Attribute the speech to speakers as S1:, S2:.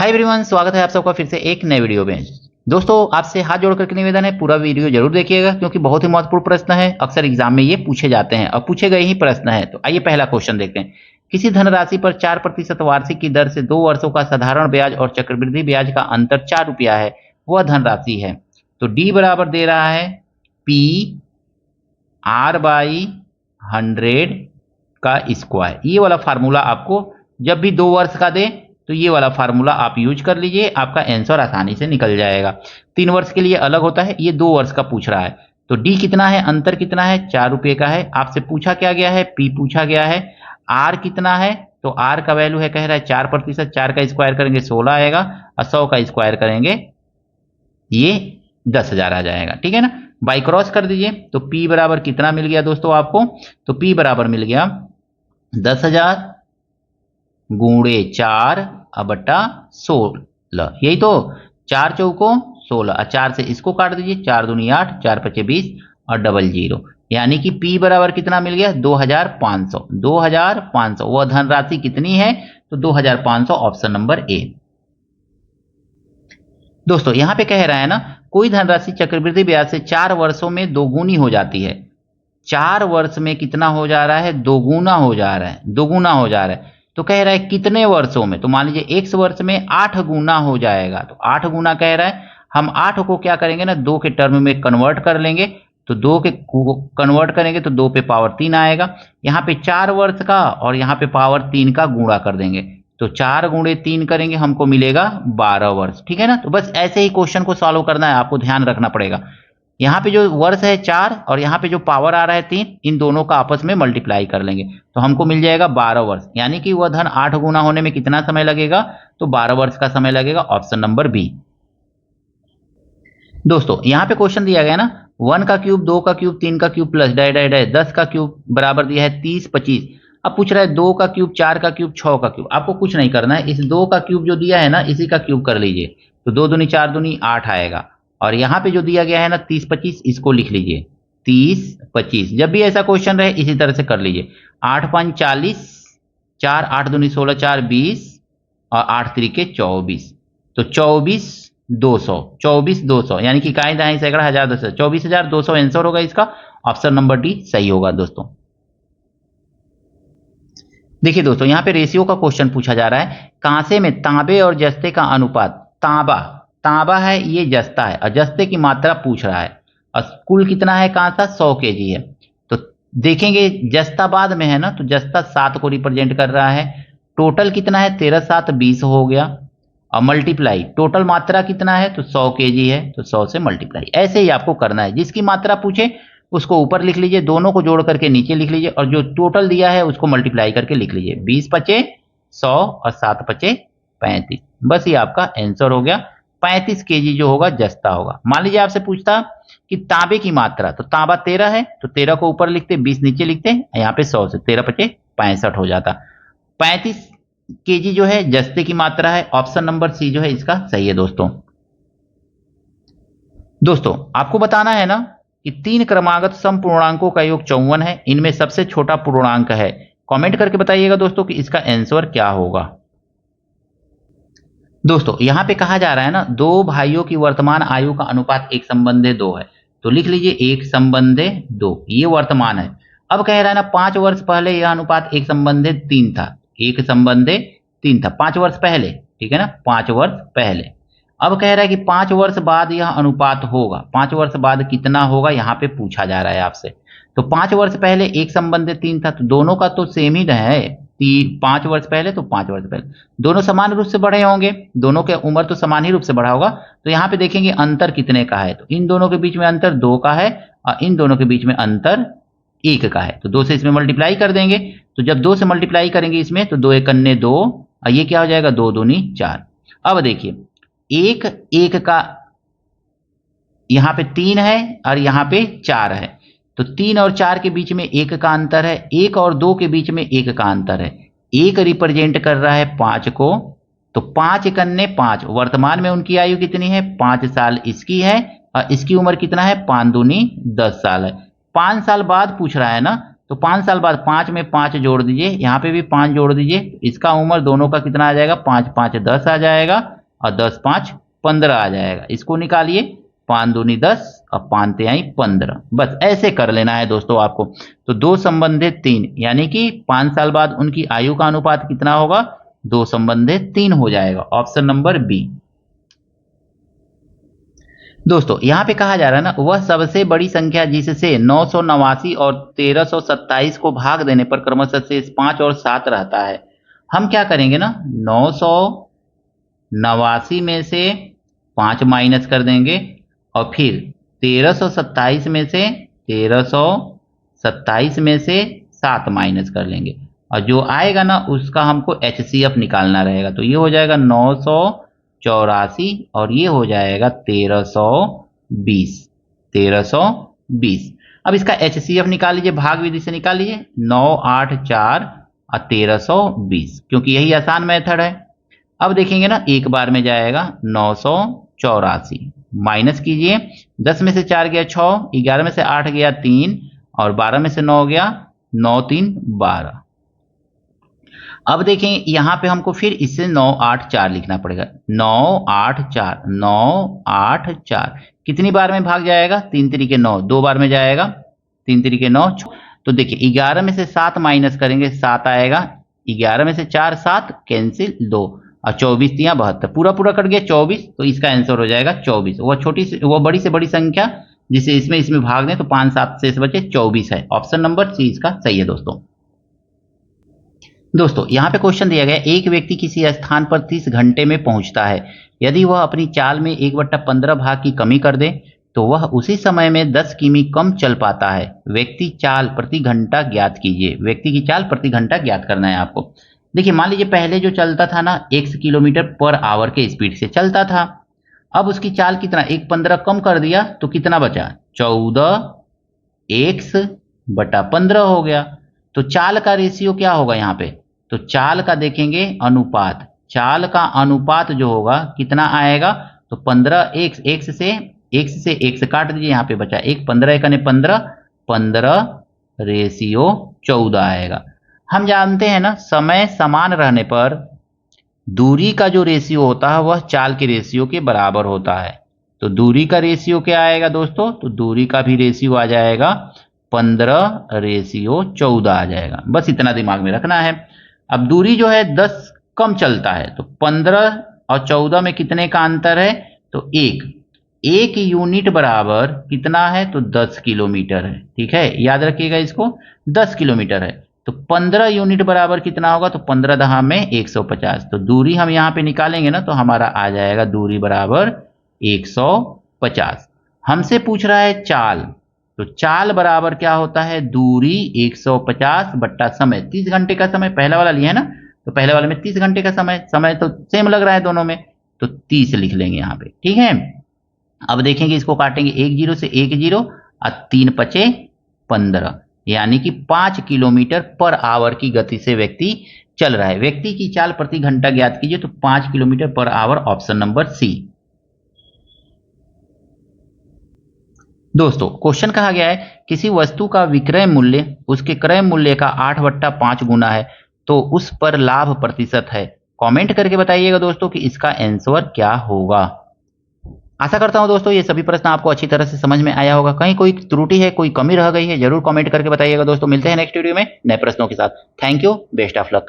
S1: Hi everyone, स्वागत है आप सबका फिर से एक नए वीडियो में। दोस्तों, आपसे हाथ जोड़ करके निवेदन है, पूरा वीडियो जरूर देखिएगा क्योंकि बहुत ही महत्वपूर्ण प्रश्न है। अक्सर एग्जाम में ये पूछे जाते हैं और पूछे गए ही प्रश्न है। तो आइए पहला क्वेश्चन देखते हैं। किसी धनराशि पर 4% वार्षिक की दर से 2 वर्षों का साधारण ब्याज और चक्रवृद्धि ब्याज का अंतर 4 रुपया है, वह धनराशि है। तो डी बराबर दे रहा है पी आर बाई 100 का स्क्वायर। ये वाला फार्मूला आपको जब भी 2 वर्ष का दे तो ये वाला फार्मूला आप यूज कर लीजिए, आपका आंसर आसानी से निकल जाएगा। 3 वर्ष के लिए अलग होता है, ये 2 वर्ष का पूछ रहा है। तो डी कितना है, अंतर कितना है, 4 रुपये का है। आपसे पूछा क्या गया है, पी पूछा गया है। आर कितना है, तो आर का वैल्यू है, कह रहा है 4%। 4 का स्क्वायर करेंगे 16 आएगा और 100 का स्क्वायर करेंगे ये 10,000 आ जाएगा। ठीक है ना, बाई क्रॉस कर दीजिए। तो P बराबर कितना मिल गया दोस्तों आपको, तो P बराबर मिल गया 10,000 गुणे 4 बटा 16। यही तो, 4 चौको 16 और 4 से इसको काट दीजिए, 4 दूनी 8, 4 पचे 20 और डबल 0, यानी कि P बराबर कितना मिल गया, 2500। 2500 वह धनराशि कितनी है, तो 2500, ऑप्शन नंबर ए। दोस्तों यहां पे कह रहा है ना, कोई धनराशि चक्रवृद्धि ब्याज से 4 वर्षों में दोगुनी हो जाती है। 4 वर्ष में कितना हो जा रहा है, दोगुना हो जा रहा है, दोगुना हो जा रहा है। तो कह रहा है कितने वर्षों में, तो मान लीजिए x वर्ष में 8 गुना हो जाएगा। तो 8 गुना कह रहा है, हम 8 को क्या करेंगे ना, 2 के टर्म में कन्वर्ट कर लेंगे। तो 2 के कन्वर्ट करेंगे तो 2 पे पावर 3 आएगा। यहाँ पे 4 वर्ष का और यहाँ पे पावर 3 का गुणा कर देंगे, तो 4 गुणे 3 करेंगे, हमको मिलेगा 12 वर्ष। ठीक है ना, तो बस ऐसे ही क्वेश्चन को सॉल्व करना है, आपको ध्यान रखना पड़ेगा। यहाँ पे जो वर्ष है 4 और यहाँ पे जो पावर आ रहा है 3, इन दोनों का आपस में मल्टीप्लाई कर लेंगे तो हमको मिल जाएगा 12 वर्ष। यानी कि वह धन 8 गुना होने में कितना समय लगेगा, तो 12 वर्ष का समय लगेगा, ऑप्शन नंबर बी। दोस्तों यहाँ पे क्वेश्चन दिया गया ना, 1 का क्यूब, 2 का क्यूब, 3 का क्यूब प्लस 10 का क्यूब बराबर दिया है 30 25। अब पूछ रहा है 2 का क्यूब, 4 का क्यूब, 6 का क्यूब। आपको कुछ नहीं करना है, इस 2 का क्यूब जो दिया है ना, इसी का क्यूब कर लीजिए। तो 2 दूनी 4 दूनी 8 आएगा। और यहाँ पे जो दिया गया है ना 30 25, इसको लिख लीजिए 30 25। जब भी ऐसा क्वेश्चन रहे इसी तरह से कर लीजिए। 8 5 40, 4 8 दूनी 16, 4 20 और 8 3 24। तो 24,200, 24,200 यानी कि इकाई दहाई सैकड़ा हजार 10, 24,200 आंसर होगा इसका, ऑप्शन नंबर डी सही होगा। दोस्तों देखिए दोस्तों, यहाँ पे रेशियो का क्वेश्चन पूछा जा रहा है। कांसे में तांबे और जस्ते का अनुपात, तांबा तांबा है, ये जस्ता है, और जस्ते की मात्रा पूछ रहा है। और कुल कितना है कांसा, 100 केजी है। तो देखेंगे जस्ता बाद में है ना, तो जस्ता 7 को रिप्रेजेंट कर रहा है। टोटल कितना है, 13 7 20 हो गया। और मल्टीप्लाई, टोटल मात्रा कितना है, तो 100 केजी है, तो 100 से मल्टीप्लाई। ऐसे ही आपको करना है, जिसकी मात्रा पूछे उसको ऊपर लिख लीजिए, दोनों को जोड़ करके नीचे लिख लीजिए, और जो टोटल दिया है उसको मल्टीप्लाई करके लिख लीजिए। 20 पचे 100 और 7 पचे 35। बस ये आपका आंसर हो गया। 35 केजी जो होगा जस्ता होगा। मान लीजिए आपसे पूछता कि तांबे की मात्रा, तो तांबा 13 है, तो 13 को ऊपर लिखते, 20 नीचे लिखते, यहाँ पे 100 से 13 पचे 65 हो जाता। 35 केजी जो है जस्ते की मात्रा है, ऑप्शन नंबर सी जो है इसका सही है। दोस्तों आपको बताना है ना कि 3 क्रमागत समपूर्णांकों का योग 54 है, इनमें सबसे छोटा पूर्णांक है। कमेंट करके बताइएगा दोस्तों कि इसका आंसर क्या होगा। दोस्तों यहां पे कहा जा रहा है ना, 2 भाइयों की वर्तमान आयु का अनुपात 1 संबंधे 2 है। तो लिख लीजिए 1 संबंधे 2, ये वर्तमान है। अब कह रहा है ना 5 वर्ष पहले यह अनुपात 1 संबंधे 3 था, 1 संबंधे 3 था 5 वर्ष पहले। ठीक है ना, 5 वर्ष पहले। अब कह रहा है कि 5 वर्ष बाद यह अनुपात होगा। 5 वर्ष बाद कितना होगा, यहाँ पे पूछा जा रहा है आपसे। तो 5 वर्ष पहले 1 संबंधे 3 था, तो दोनों का तो सेम ही है। 5 वर्ष पहले तो 5 वर्ष पहले दोनों समान रूप से बढ़े होंगे, दोनों के उम्र तो समान ही रूप से बढ़ा होगा। तो यहाँ पे देखेंगे अंतर कितने का है, तो इन दोनों के बीच में अंतर 2 का है और इन दोनों के बीच में अंतर 1 का है। तो 2 से इसमें मल्टीप्लाई कर देंगे। तो जब 2 से मल्टीप्लाई करेंगे इसमें, तो 2 एकन्ने 2 और ये क्या हो जाएगा, 2 दूनी 4। अब देखिए 1 1 का यहाँ पे 3 है और यहाँ पे 4 है, तो 3 और 4 के बीच में 1 का अंतर है, 1 और 2 के बीच में 1 का अंतर है। 1 रिप्रेजेंट कर रहा है 5 को, तो 5 एकन्ने 5। वर्तमान में उनकी आयु कितनी है, 5 साल इसकी है और इसकी उम्र कितना है, 5 दूनी 10 साल है। 5 साल बाद पूछ रहा है ना, तो 5 साल बाद 5 में 5 जोड़ दीजिए, यहाँ पे भी 5 जोड़ दीजिए, इसका उम्र दोनों का कितना आ जाएगा, 5 5 10 आ जाएगा और 10 5 15 आ जाएगा। इसको निकालिए, 5 दूनी 10 और 5 तिहाई 15। बस ऐसे कर लेना है दोस्तों आपको। तो 2 संबंधित 3, यानी कि 5 साल बाद उनकी आयु का अनुपात कितना होगा, 2 संबंधित 3 हो जाएगा। Option number B. दोस्तों यहाँ पे कहा जा रहा है ना, वह सबसे बड़ी संख्या जिससे 989 और 1327 को भाग देने पर क्रमशः शेष 5 और 7 रहता है। हम क्या करेंगे ना, 989 में से 5 माइनस कर देंगे और फिर 1327 में से 7 माइनस कर लेंगे और जो आएगा ना उसका हमको HCF निकालना रहेगा। तो ये हो जाएगा 984 और ये हो जाएगा 1320। अब इसका HCF निकाल लीजिए, भाग विधि से निकाल लीजिए, 9 8 4 और 1320, क्योंकि यही आसान मेथड है। अब देखेंगे ना, एक बार में जाएगा 984, माइनस कीजिए, 10 में से 4 गया 6, 11 में से 8 गया 3 और 12 में से 9 गया 9 3 12। अब देखें यहां पे हमको फिर इससे 9 8 4 लिखना पड़ेगा, 9 8 4 9 8 4 कितनी बार में भाग जाएगा, 3 3 9, 2 बार में जाएगा, 3 3 9। तो देखिए 11 में से 7 माइनस करेंगे 7 आएगा, 11 में से 4 7 कैंसिल 2 और 24 3 72, पूरा पूरा कट गया 24। तो इसका आंसर हो जाएगा 24। वो बड़ी से बड़ी संख्या जिसे इसमें भाग दें तो 5 7 शेष बचे 24 है। ऑप्शन नंबर सी इसका सही है दोस्तों यहाँ पे क्वेश्चन दिया गया, एक व्यक्ति किसी स्थान पर 30 घंटे में पहुंचता है। यदि वह अपनी चाल में 1/15 भाग की कमी कर दे तो वह उसी समय में 10 किमी कम चल पाता है। व्यक्ति चाल प्रति घंटा ज्ञात कीजिए। व्यक्ति की चाल प्रति घंटा ज्ञात करना है आपको। देखिए मान लीजिए पहले जो चलता था ना, x किलोमीटर पर आवर के स्पीड से चलता था। अब उसकी चाल कितना, 1/15 कम कर दिया तो कितना बचा, 14x/15 हो गया। तो चाल का रेशियो क्या होगा यहाँ पे, तो चाल का देखेंगे अनुपात, चाल का अनुपात जो होगा कितना आएगा, तो 15x, x से x काट दीजिए, यहाँ पे बचा 1, 15 एकने 15, 15:14 आएगा। हम जानते हैं ना, समय समान रहने पर दूरी का जो रेशियो होता है वह चाल के रेशियो के बराबर होता है। तो दूरी का रेशियो क्या आएगा दोस्तों, तो दूरी का भी रेशियो आ जाएगा 15:14 आ जाएगा। बस इतना दिमाग में रखना है। अब दूरी जो है 10 कम चलता है, तो 15 और 14 में कितने का अंतर है, तो 1 यूनिट बराबर कितना है, तो 10 किलोमीटर है। ठीक है, याद रखिएगा इसको, 10 किलोमीटर है। तो 15 यूनिट बराबर कितना होगा, तो 15 दहा में 150। तो दूरी हम यहाँ पे निकालेंगे ना तो हमारा आ जाएगा दूरी बराबर 150। हमसे पूछ रहा है चाल, तो चाल बराबर क्या होता है, दूरी 150 बट्टा समय, 30 घंटे का समय पहला वाला लिया है ना, तो पहले वाले में 30 घंटे का समय तो सेम लग रहा है दोनों में, तो 30 लिख लेंगे यहाँ पे। ठीक है, अब देखेंगे इसको काटेंगे, 1 0 से 1 0 और 3 5 15, यानी कि 5 किलोमीटर पर आवर की गति से व्यक्ति चल रहा है। व्यक्ति की चाल प्रति घंटा ज्ञात कीजिए, तो 5 kilometre per hour, option number C. दोस्तों क्वेश्चन कहा गया है, किसी वस्तु का विक्रय मूल्य उसके क्रय मूल्य का 8/5 गुना है तो उस पर लाभ प्रतिशत है। कमेंट करके बताइएगा दोस्तों कि इसका आंसर क्या होगा। आशा करता हूं दोस्तों ये सभी प्रश्न आपको अच्छी तरह से समझ में आया होगा। कहीं कोई त्रुटि है, कोई कमी रह गई है, जरूर कमेंट करके बताइएगा दोस्तों। मिलते हैं नेक्स्ट वीडियो में नए प्रश्नों के साथ। Thank you, best of luck.